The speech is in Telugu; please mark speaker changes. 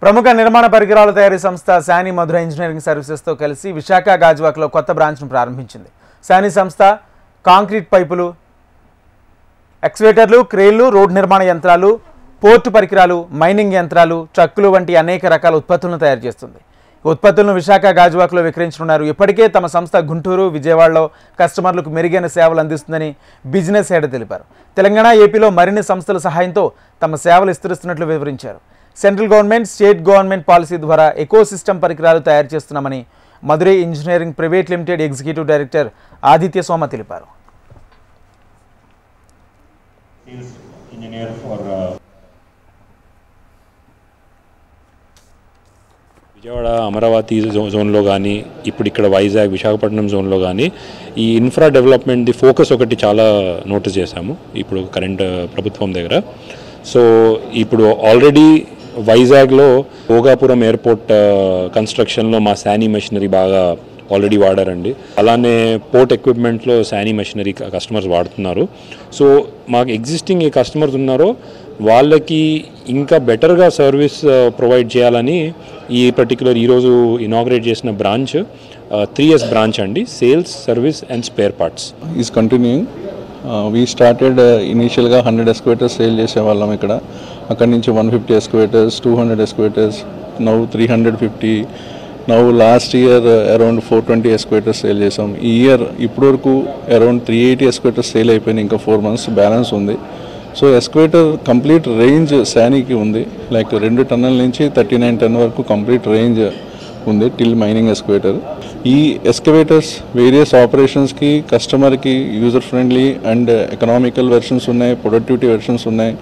Speaker 1: ప్రముఖ నిర్మాణ పరికరాల తయారీ సంస్థ శాని మధుర ఇంజనీరింగ్ సర్వీసెస్తో కలిసి విశాఖ గాజువాకలో కొత్త బ్రాంచ్ను ప్రారంభించింది. శాని సంస్థ కాంక్రీట్ పైపులు, ఎక్స్వేటర్లు, క్రేన్లు, రోడ్ నిర్మాణ యంత్రాలు, పోర్టు పరికరాలు, మైనింగ్ యంత్రాలు, ట్రక్కులు వంటి అనేక రకాల ఉత్పత్తులను తయారు చేస్తుంది. ఉత్పత్తులను విశాఖ గాజువాకలో విక్రయించనున్నారు. ఇప్పటికే తమ సంస్థ గుంటూరు, విజయవాడలో కస్టమర్లకు మెరుగైన సేవలు అందిస్తుందని బిజినెస్ హెడ్ తెలిపారు. తెలంగాణ, ఏపీలో మరిన్ని సంస్థల సహాయంతో తమ సేవలు విస్తరిస్తున్నట్లు వివరించారు. Central government, state government policy ద్వారా ఎకోసిస్టమ్ పరికరాలు తయారు చేస్తున్నామని Madurai engineering private limited executive director Aditya Soma తెలిపారు.
Speaker 2: విజయవాడ, అమరావతి జోన్లో కానీ, ఇప్పుడు ఇక్కడ వైజాగ్, విశాఖపట్నం జోన్లో కానీ ఈ ఇన్ఫ్రా డెవలప్మెంట్ది ఫోకస్ ఒకటి చాలా నోటీస్ చేశాము ఇప్పుడు కరెంట్ ప్రభుత్వం దగ్గర. సో ఇప్పుడు ఆల్రెడీ వైజాగ్లో భోగాపురం ఎయిర్పోర్ట్ కన్స్ట్రక్షన్లో మా శానీ మెషినరీ బాగా ఆల్రెడీ వాడారండి. అలానే పోర్ట్ ఎక్విప్మెంట్లో శానీ మెషినరీ కస్టమర్స్ వాడుతున్నారు. సో మాకు ఎగ్జిస్టింగ్ ఏ కస్టమర్స్ ఉన్నారో వాళ్ళకి ఇంకా బెటర్గా సర్వీస్ ప్రొవైడ్ చేయాలని ఈ పర్టికులర్ ఈరోజు ఇనాగ్రేట్ చేసిన బ్రాంచ్ 3S బ్రాంచ్ అండి. Sales, service and spare parts
Speaker 3: is continuing. We started ఇనీషియల్గా 100 ఎస్కవేటర్స్ సేల్ చేసేవాళ్ళం ఇక్కడ. అక్కడి నుంచి 150 excavators, 200 excavators, now 350. Now last year around 420 excavators sale చేసాం. ఈ ఇయర్ ఇప్పటి వరకు అరౌండ్ 380 ఎస్కవేటర్స్ సేల్ అయిపోయినాయి. ఇంకా 4 months బ్యాలెన్స్ ఉంది. సో ఎస్కవేటర్ కంప్లీట్ రేంజ్ శానీకి ఉంది. లైక్ 2 టన్నుల నుంచి 39 టన్ వరకు కంప్లీట్ రేంజ్ ఉంది టిల్ మైనింగ్ ఎస్కవేటర్. ఈ ఎస్కవేటర్స్ వేరియస్ ఆపరేషన్స్కి, కస్టమర్కి user friendly and economical versions ఉన్నాయి, ప్రొడక్టివిటీ వెర్షన్స్ ఉన్నాయి.